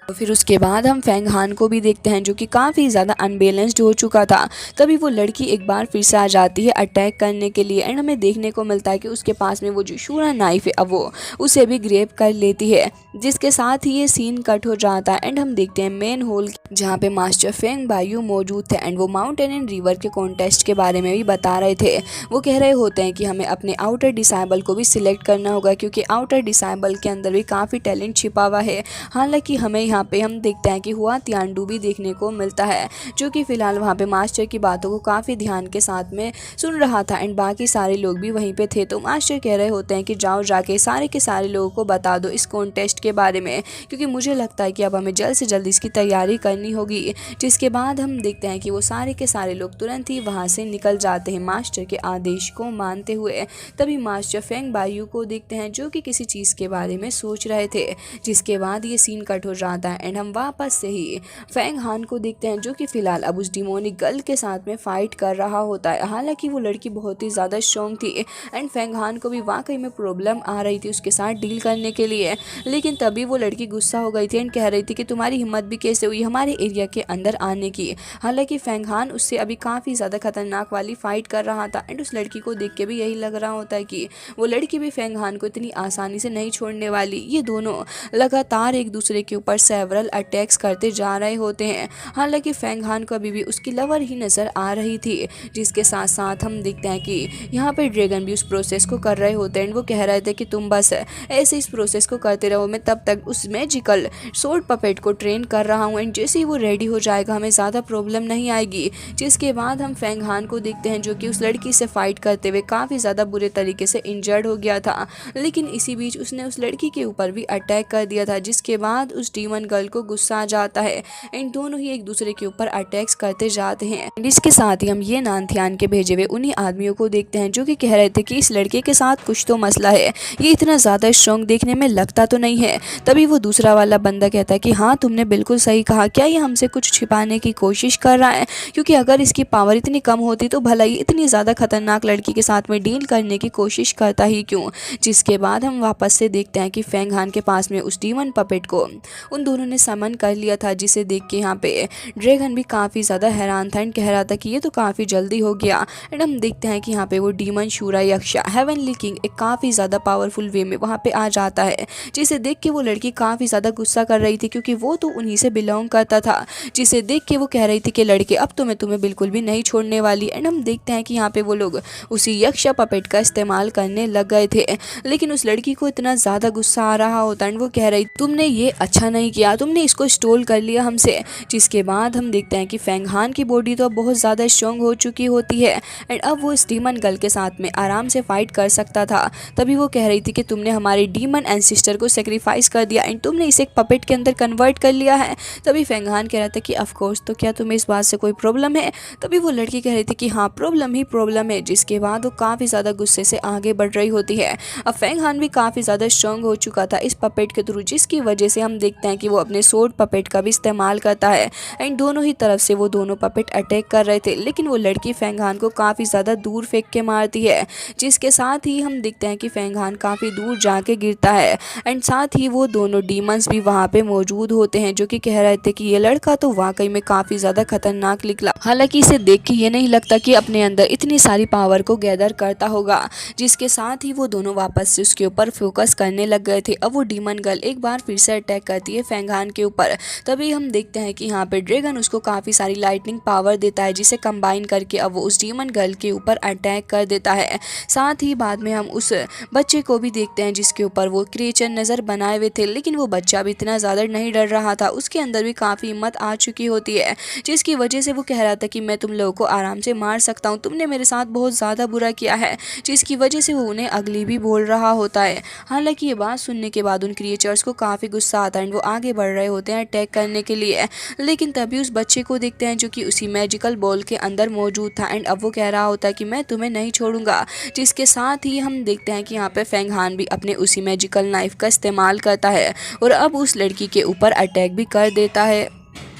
तो फिर उसके बाद हम फेंग हान को भी देखते हैं जो कि काफ़ी ज़्यादा अनबैलेंस्ड हो चुका था। तभी वो लड़की एक बार फिर से आ जाती है अटैक करने के लिए एंड हमें देखने को मिलता है कि उसके पास में वो जो शूरा नाइफ है अब वो उसे भी ग्रैब कर लेती है, जिसके साथ ही ये सीन कट हो जाता है। एंड हम देखते हैं मेन होल जहाँ पे मास्टर फेंग बायू मौजूद थे एंड वो माउंटेन एंड रिवर के कॉन्टेस्ट के बारे में भी बता रहे थे। वो कह रहे होते हैं कि हमें अपने आउटर डिसाइबल को भी सिलेक्ट करना होगा, क्योंकि आउटर डिसाइबल के अंदर भी काफ़ी टैलेंट छिपा हुआ है। हालांकि हमें यहाँ पे हम देखते हैं कि हुआ तियांडू भी देखने को मिलता है, जो कि फिलहाल वहाँ पे मास्टर की बातों को काफ़ी ध्यान के साथ में सुन रहा था एंड बाकी सारे लोग भी वहीं पे थे। तो मास्टर कह रहे होते हैं कि जाओ जाके सारे के सारे लोगों को बता दो इस कॉन्टेस्ट के बारे में, क्योंकि मुझे लगता है कि अब हमें जल्द से जल्द इसकी तैयारी करनी होगी। जिसके बाद हम देखते हैं कि वो सारे के सारे लोग तुरंत ही वहाँ से निकल जाते हैं मास्टर के आदेश को मानते हुए। तभी मास्टर फेंग बायू को देखते हैं जो कि किसी चीज़ के बारे में सोच रहे थे। जिसके बाद ये सीन कट हो जाता है एंड हम वापस से ही फेंग हान को देखते हैं जो कि फिलहाल अब उस डिमोनिक गर्ल के साथ में फाइट कर रहा होता है। हालांकि वो लड़की बहुत ही ज़्यादा स्ट्रॉन्ग थी एंड फेंग हान को भी वाकई में प्रॉब्लम आ रही थी उसके साथ डील करने के लिए। लेकिन तभी वो लड़की गुस्सा हो गई थी एंड कह रही थी कि तुम्हारी हिम्मत भी कैसे हुई हमारे एरिया के अंदर आने की। हालांकि फेंग हान उससे अभी काफ़ी ज़्यादा खतरनाक वाली फाइट कर रहा था एंड उस लड़की को देख के भी यही लग रहा होता है कि वो लड़की भी फेंग हान को इतनी आसानी से नहीं छोड़ने वाली। ये दोनों लगातार एक दूसरे के ऊपर सेवरल अटैक्स करते जा रहे होते हैं। हालांकि फेंग हान को अभी भी उसकी लवर ही नज़र आ रही थी। जिसके साथ साथ हम देखते हैं कि यहाँ पे ड्रैगन भी उस प्रोसेस को कर रहे होते हैं एंड वो कह रहे थे कि तुम बस ऐसे इस प्रोसेस को करते रहो, मैं तब तक उस मैजिकल सोर्ड पपेट को ट्रेन कर रहा हूँ एंड जैसे ही वो रेडी हो जाएगा हमें ज़्यादा प्रॉब्लम नहीं आएगी। जिसके बाद हम फेंग हान को देखते हैं जो कि उस लड़की से फाइट करते हुए काफ़ी ज़्यादा बुरे तरीके से इंजर्ड हो गया था। लेकिन इसी बीच उसने उस लड़की के ऊपर भी अटैक कर दिया था, जिसके बाद उस डीमन गर्ल को गुस्सा आ जाता है एंड दोनों ही एक दूसरे के ऊपर अटैक्स करते जाते हैं। इसके साथ ही हम ये नानथियान के भेजे हुए उन्हीं आदमियों को देखते हैं जो कि कह रहे थे कि इस लड़के के साथ कुछ तो मसला है, ये इतना ज़्यादा स्ट्रॉन्ग देखने में लगता तो नहीं है। तभी वो दूसरा वाला बंदा कहता है कि हाँ तुमने बिल्कुल सही कहा, क्या ये हमसे कुछ छिपाने की कोशिश कर रहा है, क्योंकि अगर इसकी पावर इतनी कम होती तो भला ही इतनी ज़्यादा खतरनाक लड़की के साथ में डील करने की कोशिश करता ही क्यों। जिसके बाद हम वापस से देखते हैं कि फेंग हान के पास में उस डीमन पपेट को उन दोनों ने समन कर लिया था, जिसे देख के यहाँ पे ड्रैगन भी काफ़ी ज़्यादा हैरान था एंड कह रहा था कि ये तो काफ़ी जल्दी हो गया। एंड हम देखते हैं कि यहाँ पे वो डीमन शूरा यक्षा हेवनली किंग एक काफ़ी ज़्यादा पावरफुल वे में वहाँ पे आ जाता है, जिसे देख के वो लड़की काफ़ी ज़्यादा गुस्सा कर रही थी, क्योंकि वो तो उन्हीं से बिलोंग करता था। जिसे देख के वो कह रही थी कि लड़के अब तो मैं तुम्हें बिल्कुल भी नहीं छोड़ने वाली। एंड हम देखते हैं कि यहाँ पे वो लोग उसी यक्षा पपेट का इस्तेमाल करने लग गए थे। लेकिन उस लड़की को इतना ज़्यादा गुस्सा आ रहा होता एंड वो कह रही तुमने ये अच्छा नहीं किया, तुमने इसको स्टोल कर लिया हमसे। जिसके बाद हम देखते हैं कि फेंग हान की बॉडी तो अब बहुत ज़्यादा स्ट्रॉन्ग हो चुकी होती है एंड अब वो इस डीमन गर्ल के साथ में आराम से फाइट कर सकता था। तभी वो कह रही थी कि तुमने हमारे डीमन एंसिस्टर को सेक्रीफाइस कर दिया एंड तुमने इसे एक पपेट के अंदर कन्वर्ट कर लिया है। तभी फेंग हान कह रहा था कि ऑफ कोर्स, तो क्या तुम्हें इस बात से कोई प्रॉब्लम है। तभी वो लड़की कह रही थी कि हाँ प्रॉब्लम ही प्रॉब्लम है। जिसके बाद वो काफ़ी ज़्यादा गुस्से से आगे बढ़ रही होती है। अब फेंग हान भी काफ़ी ज़्यादा स्ट्रॉन्ग हो चुका था इस पपेट के थ्रू, जिसकी वजह से हम देखते हैं कि वो अपने सोर्ड पपेट का भी इस्तेमाल करता है एंड दोनों ही तरफ से वो दोनों पपेट अटैक कर रहे थे। लेकिन वो लड़की फेंग हान को काफ़ी ज़्यादा दूर फेंक के मारती है, जिसके साथ ही हम देखते हैं कि फेंग हान काफ़ी दूर जाके गिरता है एंड साथ ही वो दोनों डीमंस भी वहाँ पे मौजूद होते हैं, जो कि कह रहे थे कि ये लड़का तो वाकई में काफ़ी ज़्यादा खतरनाक निकला। हालांकि इसे देख के ये नहीं लगता कि अपने अंदर इतनी सारी पावर को गैदर करता होगा। जिसके साथ ही वो दोनों वापस से उसके ऊपर फोकस करने लग गए थे। अब वो डीमन गर्ल एक बार फिर से अटैक करती है फेंगहान के ऊपर। तभी हम देखते हैं कि यहाँ पे ड्रैगन उसको काफ़ी सारी लाइटनिंग पावर देता है, जिसे कंबाइन करके अब वो उस डीमन गर्ल के ऊपर अटैक कर देता है। साथ ही बाद में हम उस बच्चे को भी देखते हैं जिसके ऊपर वो क्रिएचर नज़र बनाए हुए थे, लेकिन वो बच्चा भी इतना ज़्यादा नहीं डर रहा था, उसके अंदर भी काफ़ी हिम्मत आ चुकी होती है, जिसकी वजह से वो कह रहा था कि मैं तुम लोगों को आराम से मार सकता हूँ, तुमने मेरे साथ बहुत ज़्यादा बुरा किया है, जिसकी वजह से वो उन्हें अगली भी बोल रहा होता है। हालांकि ये बात सुनने के बाद उन क्रिएचर्स को काफ़ी गुस्सा आता है, वो आगे बढ़ रहे होते हैं अटैक करने के लिए, लेकिन तभी उस बच्चे को देखते हैं जो कि उसी मैजिकल बॉल के अंदर मौजूद था, एंड अब वो कह रहा होता है कि मैं तुम्हें नहीं छोड़ूंगा। जिसके साथ ही हम देखते हैं कि यहाँ पे फेंगहान भी अपने उसी मैजिकल नाइफ का इस्तेमाल करता है और अब उस लड़की के ऊपर अटैक भी कर देता है,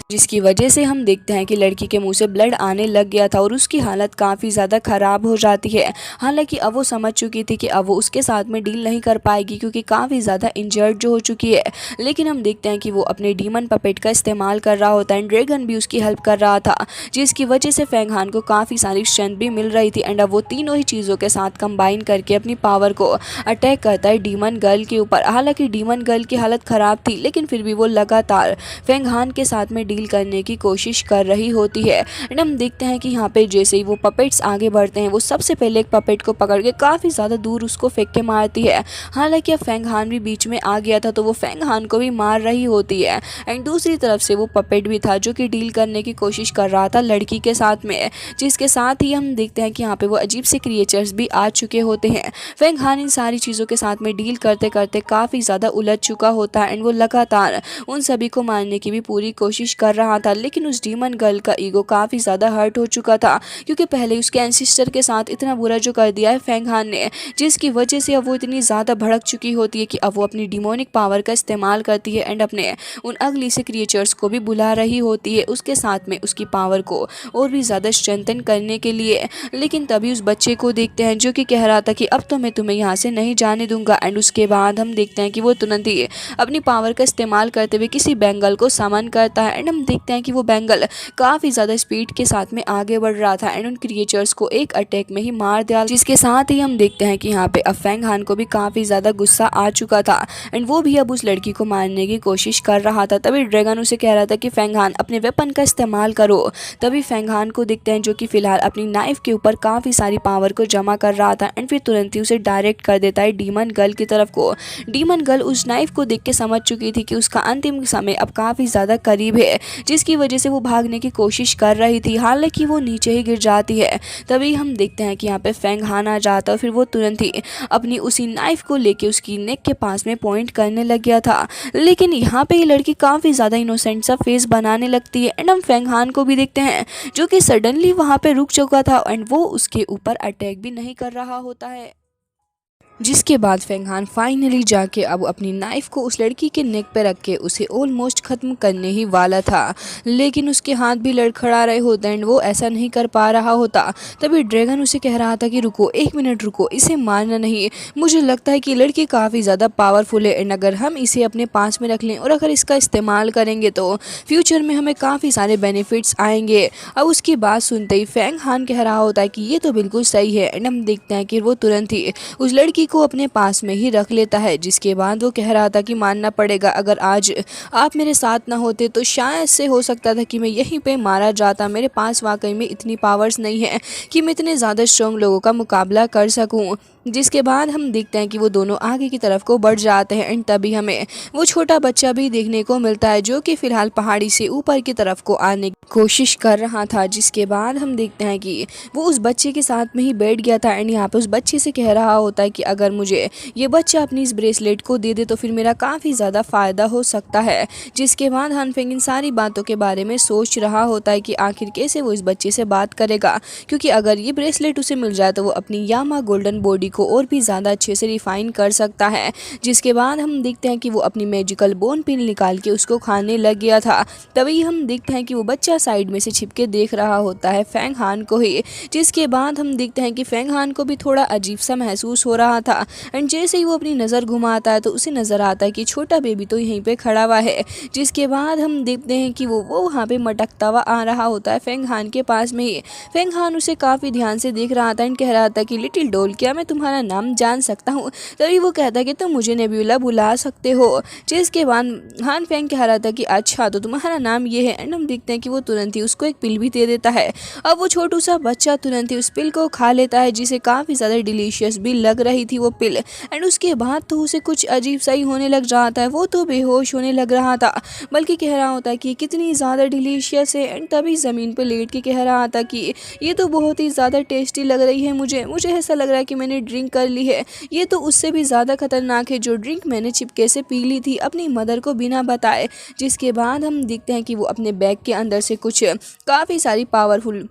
जिसकी वजह से हम देखते हैं कि लड़की के मुंह से ब्लड आने लग गया था और उसकी हालत काफ़ी ज़्यादा ख़राब हो जाती है। हालांकि अब वो समझ चुकी थी कि अब वो उसके साथ में डील नहीं कर पाएगी, क्योंकि काफ़ी ज़्यादा इंजर्ड जो हो चुकी है, लेकिन हम देखते हैं कि वो अपने डीमन पपेट का इस्तेमाल कर रहा होता है, ड्रैगन भी उसकी हेल्प कर रहा था, जिसकी वजह से फेंगहान को काफ़ी सारी स्ट्रेंथ भी मिल रही थी, एंड अब वो तीनों ही चीज़ों के साथ कंबाइन करके अपनी पावर को अटैक करता है डीमन गर्ल के ऊपर। हालांकि डीमन गर्ल की हालत ख़राब थी, लेकिन फिर भी वो लगातार फेंगहान के साथ में डील करने की कोशिश कर रही होती है, एंड हम देखते हैं कि यहाँ पे जैसे ही वो पपेट्स आगे बढ़ते हैं, वो सबसे पहले एक पपेट को पकड़ के काफ़ी ज़्यादा दूर उसको फेंक के मारती है। हालांकि अब फेंगहान भी बीच में आ गया था, तो वो फेंगहान को भी मार रही होती है, एंड दूसरी तरफ से वो पपेट भी था जो कि डील करने की कोशिश कर रहा था लड़की के साथ में, जिसके साथ ही हम देखते हैं कि यहाँ पे वो अजीब से क्रिएचर्स भी आ चुके होते हैं। फेंगहान इन सारी चीज़ों के साथ में डील करते करते काफ़ी ज़्यादा उलझ चुका होता है, एंड वो लगातार उन सभी को मारने की भी पूरी कोशिश कर रहा था, लेकिन उस डीमन गर्ल का ईगो काफ़ी ज़्यादा हर्ट हो चुका था, क्योंकि पहले उसके एंसिस्टर के साथ इतना बुरा जो कर दिया है फेंगहान ने, जिसकी वजह से अब वो इतनी ज़्यादा भड़क चुकी होती है कि अब वो अपनी डिमोनिक पावर का इस्तेमाल करती है, एंड अपने उन अगली से क्रिएचर्स को भी बुला रही होती है उसके साथ में उसकी पावर को और भी ज़्यादा स्ट्रेंथन करने के लिए। लेकिन तभी उस बच्चे को देखते हैं जो कि कह रहा था कि अब तो मैं तुम्हें यहाँ से नहीं जाने दूंगा, एंड उसके बाद हम देखते हैं कि वो तुरंत ही अपनी पावर का इस्तेमाल करते हुए किसी बैंगल को समन करता है, एंड हम देखते हैं कि वो बैंगल काफ़ी ज़्यादा स्पीड के साथ में आगे बढ़ रहा था, एंड उन क्रिएचर्स को एक अटैक में ही मार दिया, जिसके साथ ही हम देखते हैं कि यहाँ पे अब फेंगहान को भी काफ़ी ज़्यादा गुस्सा आ चुका था, एंड वो भी अब उस लड़की को मारने की कोशिश कर रहा था। तभी ड्रैगन उसे कह रहा था कि फेंगहान अपने वेपन का इस्तेमाल करो। तभी फेंगहान को देखते हैं जो कि फिलहाल अपनी नाइफ के ऊपर काफ़ी सारी पावर को जमा कर रहा था, एंड फिर तुरंत ही उसे डायरेक्ट कर देता है डीमन गर्ल की तरफ को। डीमन गर्ल उस नाइफ को देख के समझ चुकी थी कि उसका अंतिम समय अब काफ़ी ज़्यादा करीब है, जिसकी वजह से वो भागने की कोशिश कर रही थी। हालांकि वो नीचे ही गिर जाती है। तभी हम देखते हैं कि यहाँ पे फेंगहान आ जाता है, फिर वो तुरंत ही अपनी उसी नाइफ को लेके उसकी नेक के पास में पॉइंट करने लग गया था, लेकिन यहाँ पे ये लड़की काफ़ी ज़्यादा इनोसेंट सा फेस बनाने लगती है, एंड हम फेंगहान को भी देखते हैं जो कि सडनली वहाँ पे रुक चुका था, एंड वो उसके ऊपर अटैक भी नहीं कर रहा होता है। जिसके बाद फेंगहान फाइनली जाके अब अपनी नाइफ को उस लड़की के नेक पे रख के उसे ऑलमोस्ट ख़त्म करने ही वाला था, लेकिन उसके हाथ भी लड़खड़ा रहे होते एंड वो ऐसा नहीं कर पा रहा होता। तभी ड्रैगन उसे कह रहा था कि रुको, एक मिनट रुको, इसे मारना नहीं, मुझे लगता है कि लड़की काफ़ी ज़्यादा पावरफुल है, एंड अगर हम इसे अपने पास में रख लें और अगर इसका इस्तेमाल करेंगे तो फ्यूचर में हमें काफ़ी सारे बेनिफिट्स आएंगे। अब उसकी बात सुनते ही फेंगहान कह रहा होता है कि ये तो बिल्कुल सही है, एंड हम देखते हैं कि वो तुरंत ही उस लड़की को अपने पास में ही रख लेता है। जिसके बाद वो कह रहा था कि मानना पड़ेगा, अगर आज आप मेरे साथ ना होते तो शायद से हो सकता था कि मैं यहीं पे मारा जाता। मेरे पास वाकई में इतनी पावर्स नहीं है कि मैं इतने ज़्यादा स्ट्रॉन्ग लोगों का मुकाबला कर सकूं। जिसके बाद हम देखते हैं कि वो दोनों आगे की तरफ को बढ़ जाते हैं, एंड तभी हमें वो छोटा बच्चा भी देखने को मिलता है जो कि फ़िलहाल पहाड़ी से ऊपर की तरफ को आने की कोशिश कर रहा था। जिसके बाद हम देखते हैं कि वो उस बच्चे के साथ में ही बैठ गया था, एंड यहाँ पे उस बच्चे से कह रहा होता है कि अगर मुझे ये बच्चा अपनी इस ब्रेसलेट को दे दे तो फिर मेरा काफ़ी ज़्यादा फ़ायदा हो सकता है। जिसके बाद हानफेंग इन सारी बातों के बारे में सोच रहा होता है कि आखिर कैसे वो इस बच्चे से बात करेगा, क्योंकि अगर ये ब्रेसलेट उसे मिल जाए तो वो अपनी यामा गोल्डन बॉडी को और भी ज़्यादा अच्छे से रिफाइन कर सकता है। जिसके बाद हम देखते हैं कि वो अपनी मैजिकल बोन पिल निकाल के उसको खाने लग गया था। तभी हम देखते हैं कि वो बच्चा साइड में से छिपके देख रहा होता है फेंगहान को ही। जिसके बाद हम देखते हैं कि फेंगहान को भी थोड़ा अजीब सा महसूस हो रहा था। एंड जैसे ही वो अपनी नज़र घुमाता है तो उसे नज़र आता है कि छोटा बेबी तो यहीं पे खड़ा हुआ है। जिसके बाद हम देखते हैं कि वो वहाँ पे मटकता हुआ आ रहा होता है फेंग हान के पास में ही। फेंग हान उसे काफ़ी ध्यान से देख रहा था एंड कह रहा था कि लिटिल डॉल, क्या मैं तुम्हारा नाम जान सकता हूँ? तभी वो कहता है कि तुम मुझे नेब्यूला बुला सकते हो। जिसके बाद हान फेंग कह रहा था कि अच्छा तो तुम्हारा नाम ये है। एंड हम देखते हैं कि वो तुरंत ही उसको एक पिल भी दे देता है। अब वो छोटू सा बच्चा तुरंत ही उस पिल को खा लेता है, जिसे काफ़ी ज़्यादा डिलीशियस भी लग रही थी वो पिल। एंड उसके बाद तो उसे कुछ अजीब सा ही होने लग जाता है, वो तो बेहोश होने लग रहा था, बल्कि कह रहा होता है कि कितनी ज़्यादा डिलीशियस है। एंड तभी ज़मीन पर लेट के कह रहा था कि ये तो बहुत ही ज़्यादा टेस्टी लग रही है, मुझे ऐसा लग रहा है कि मैंने ड्रिंक कर ली है। ये तो उससे भी ज़्यादा खतरनाक है जो ड्रिंक मैंने चिपके से पी ली थी अपनी मदर को बिना बताए। जिसके बाद हम देखते हैं कि वो अपने बैग के अंदर से कुछ काफ़ी सारी पावरफुल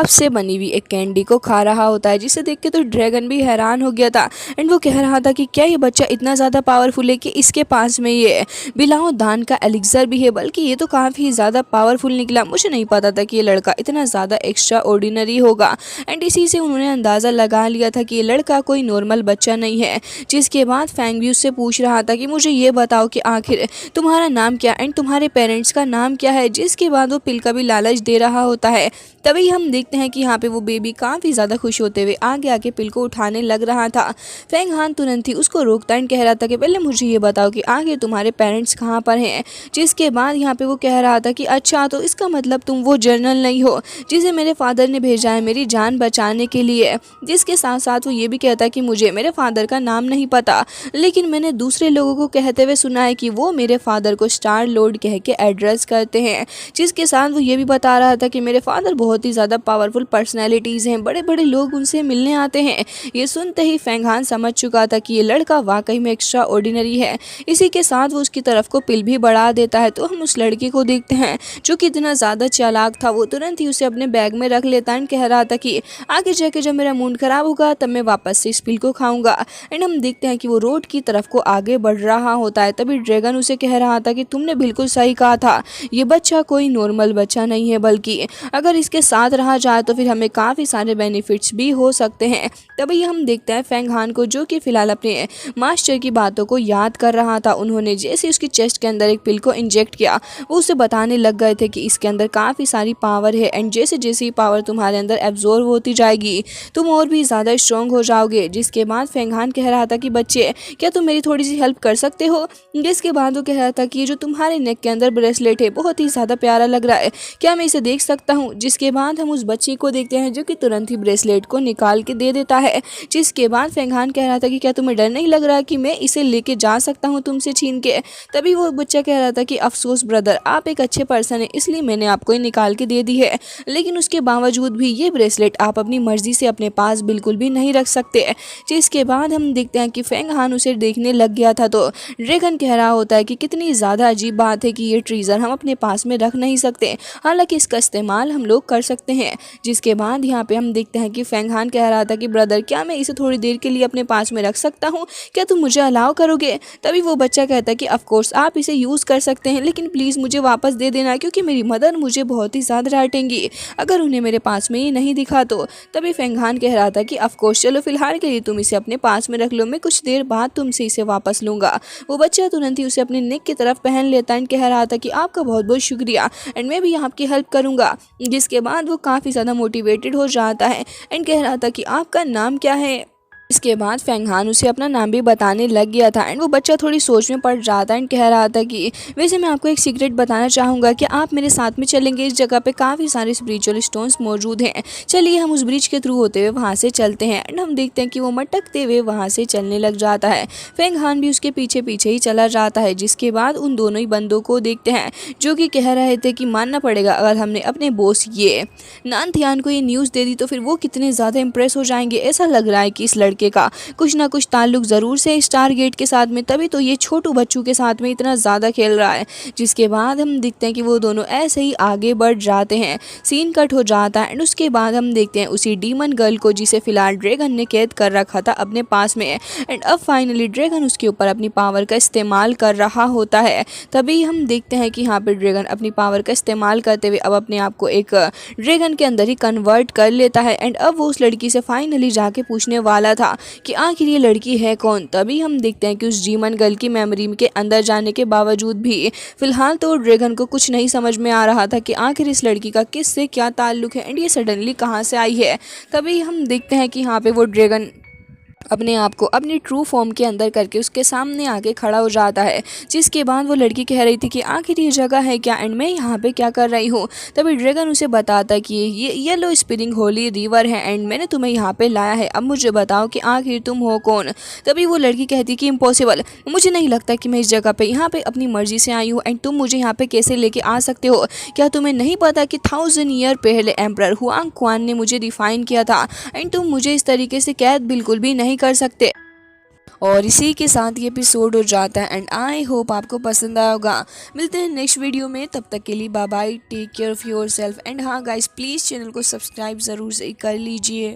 से बनी हुई एक कैंडी को खा रहा होता है, जिसे देख के तो ड्रैगन भी हैरान हो गया था। एंड वो कह रहा था कि क्या ये बच्चा इतना ज़्यादा पावरफुल है कि इसके पास में ये बिलाओ दान का एलिक्सर भी है, बल्कि ये तो काफ़ी ज़्यादा पावरफुल निकला। मुझे नहीं पता था कि ये लड़का इतना ज़्यादा एक्स्ट्रा ऑर्डिनरी होगा। एंड इसी से उन्होंने अंदाज़ा लगा लिया था कि ये लड़का कोई नॉर्मल बच्चा नहीं है। जिसके बाद फैंग भी उससे पूछ रहा था कि मुझे ये बताओ कि आखिर तुम्हारा नाम क्या एंड तुम्हारे पेरेंट्स का नाम क्या है। जिसके बाद वो पिल का भी लालच दे रहा होता है। तभी हम देखते हैं कि यहाँ पे वो बेबी काफ़ी ज़्यादा खुश होते हुए आगे आके पिल को उठाने लग रहा था। फेंग हान तुरंत ही उसको रोकता एंड कह रहा था कि पहले मुझे ये बताओ कि आगे तुम्हारे पेरेंट्स कहाँ पर हैं। जिसके बाद यहाँ पे वो कह रहा था कि अच्छा तो इसका मतलब तुम वो जर्नल नहीं हो जिसे मेरे फादर ने भेजा है मेरी जान बचाने के लिए। जिसके साथ साथ वो ये भी कहता है कि मुझे मेरे फादर का नाम नहीं पता, लेकिन मैंने दूसरे लोगों को कहते हुए सुना है कि वो मेरे फादर को स्टार लॉर्ड कह के एड्रेस करते हैं। जिसके साथ वो ये भी बता रहा था कि मेरे फादर बहुत ही ज़्यादा पावरफुल पर्सनैलिटीज़ हैं, बड़े बड़े लोग उनसे मिलने आते हैं। ये सुनते ही फेंग हान समझ चुका था कि ये लड़का वाकई में एक्स्ट्रा ऑर्डिनरी है। इसी के साथ वो उसकी तरफ को पिल भी बढ़ा देता है। तो हम उस लड़के को देखते हैं जो कि इतना ज़्यादा चालाक था, वो तुरंत ही उसे अपने बैग में रख लेता है। कह रहा था कि आगे जाके जब मेरा मूड खराब होगा तब मैं वापस से इस पिल को खाऊंगा। एंड हम देखते हैं कि वो रोड की तरफ को आगे बढ़ रहा होता है। तभी ड्रैगन उसे कह रहा था कि तुमने बिल्कुल सही कहा था, ये बच्चा कोई नॉर्मल बच्चा नहीं है, बल्कि अगर इसके साथ रहा जाए तो फिर हमें काफ़ी सारे बेनिफिट्स भी हो सकते हैं। तभी हम देखते हैं फेंग हान को, जो कि फिलहाल अपने मास्टर की बातों को याद कर रहा था। उन्होंने जैसे उसकी चेस्ट के अंदर एक पिल को इंजेक्ट किया, वो उसे बताने लग गए थे कि इसके अंदर काफ़ी सारी पावर है एंड जैसे जैसे पावर तुम्हारे अंदर एब्जॉर्ब होती जाएगी तुम और भी ज़्यादा स्ट्रॉन्ग हो जाओगे। जिसके बाद फेंग हान कह रहा था कि बच्चे क्या तुम मेरी थोड़ी सी हेल्प कर सकते हो। जिसके बाद वो कह रहा था कि ये जो तुम्हारे नेक के अंदर ब्रेसलेट है बहुत ही ज़्यादा प्यारा लग रहा है, क्या मैं इसे देख सकता हूँ। जिसके बाद हम उस बच्ची को देखते हैं जो कि तुरंत ही ब्रेसलेट को निकाल के दे देता है। जिसके बाद फेंग हान कह रहा था कि क्या तुम्हें डर नहीं लग रहा कि मैं इसे लेके जा सकता हूँ तुमसे छीन के। तभी वो बच्चा कह रहा था कि अफसोस ब्रदर, आप एक अच्छे पर्सन है इसलिए मैंने आपको निकाल के दे दी है, लेकिन उसके बावजूद भी ये ब्रेसलेट आप अपनी मर्जी से अपने पास बिल्कुल भी नहीं रख सकते। जिसके बाद हम देखते हैं कि फेंग हान उसे देखने लग गया था। तो ड्रैगन कह रहा होता है कि कितनी ज़्यादा अजीब बात है कि ये ट्रीजर हम अपने पास में रख नहीं सकते, हालांकि इसका इस्तेमाल हम लोग कर सकते हैं। जिसके बाद यहाँ पे हम देखते हैं कि फेंग हान कह रहा था कि ब्रदर क्या मैं इसे थोड़ी देर के लिए अपने पास में रख सकता हूँ, क्या तुम मुझे अलाउ करोगे। तभी वो बच्चा कहता है कि ऑफ कोर्स आप इसे यूज़ कर सकते हैं, लेकिन प्लीज़ मुझे वापस दे देना क्योंकि मेरी मदर मुझे बहुत ही ज़्यादा डांटेंगी अगर उन्हें मेरे पास में ये नहीं दिखा तो। तभी फेंग हान कह रहा था कि ऑफ कोर्स चलो फिलहाल के लिए तुम इसे अपने पास में रख लो, मैं कुछ देर बाद तुमसे इसे वापस लूँगा। वो बच्चा तुरंत ही उसे अपने नेक की तरफ पहन लेता है, कह रहा था कि आपका बहुत बहुत शुक्रिया एंड मैं भी आपकी हेल्प करूँगा। जिसके बाद वो काफ़ी ज़्यादा मोटिवेटेड हो जाता है एंड कह रहा था कि आपका नाम क्या है। इसके बाद फेंग हान उसे अपना नाम भी बताने लग गया था एंड वो बच्चा थोड़ी सोच में पड़ जाता है एंड कह रहा था कि वैसे मैं आपको एक सीक्रेट बताना चाहूँगा कि आप मेरे साथ में चलेंगे। इस जगह पे काफ़ी सारे स्पिरिचुअल स्टोन्स मौजूद हैं, चलिए हम उस ब्रिज के थ्रू होते हुए वहाँ से चलते हैं। एंड हम देखते हैं कि वो मटकते हुए वहाँ से चलने लग जाता है। फेंग हान भी उसके पीछे पीछे ही चला जाता है। जिसके बाद उन दोनों ही बंदों को देखते हैं जो कि कह रहे थे कि मानना पड़ेगा अगर हमने अपने बॉस ये नानथियान को ये न्यूज़ दे दी तो फिर वो कितने ज़्यादा इंप्रेस हो जाएंगे। ऐसा लग रहा है कि इस लड़के का कुछ ना कुछ ताल्लुक ज़रूर से स्टार गेट के साथ में, तभी तो ये छोटू बच्चों के साथ में इतना ज़्यादा खेल रहा है। जिसके बाद हम देखते हैं कि वो दोनों ऐसे ही आगे बढ़ जाते हैं, सीन कट हो जाता है एंड उसके बाद हम देखते हैं उसी डीमन गर्ल को जिसे फिलहाल ड्रैगन ने कैद कर रखा था अपने पास में। एंड अब फाइनली ड्रैगन उसके ऊपर अपनी पावर का इस्तेमाल कर रहा होता है। तभी हम देखते हैं कि यहाँ पे ड्रैगन अपनी पावर का इस्तेमाल करते हुए अब अपने आप को एक ड्रैगन के अंदर ही कन्वर्ट कर लेता है। एंड अब वो उस लड़की से फाइनली जाके पूछने वाला था था कि आखिर ये लड़की है कौन। तभी हम देखते हैं कि उस डीमन गर्ल की मेमोरी के अंदर जाने के बावजूद भी फिलहाल तो ड्रैगन को कुछ नहीं समझ में आ रहा था कि आखिर इस लड़की का किससे क्या ताल्लुक है एंड ये सडनली कहाँ से आई है। तभी हम देखते हैं कि यहाँ पे वो ड्रैगन अपने आप को अपनी ट्रू फॉर्म के अंदर करके उसके सामने आके खड़ा हो जाता है, जिसके बाद वो लड़की कह रही थी कि आखिर ये जगह है क्या एंड मैं यहाँ पे क्या कर रही हूँ। तभी ड्रैगन उसे बताता कि ये येलो स्प्रिंग होली रिवर है एंड मैंने तुम्हें यहाँ पे लाया है, अब मुझे बताओ कि आखिर तुम हो कौन। तभी वो लड़की कहती कि इम्पॉसिबल, मुझे नहीं लगता कि मैं इस जगह पे यहाँ पे अपनी मर्जी से आई हूँ एंड तुम मुझे यहाँ पे कैसे लेके आ सकते हो। क्या तुम्हें नहीं पता कि 1000 ईयर पहले एम्परर हुआंग क्वान ने मुझे डिफाइन किया था एंड तुम मुझे इस तरीके से कैद बिल्कुल भी नहीं कर सकते। और इसी के साथ ये एपिसोड हो जाता है एंड आई होप आपको पसंद आया होगा। मिलते हैं नेक्स्ट वीडियो में, तब तक के लिए bye bye, take care of yourself and हाँ गाइस प्लीज़ चैनल को सब्सक्राइब ज़रूर से कर लीजिए।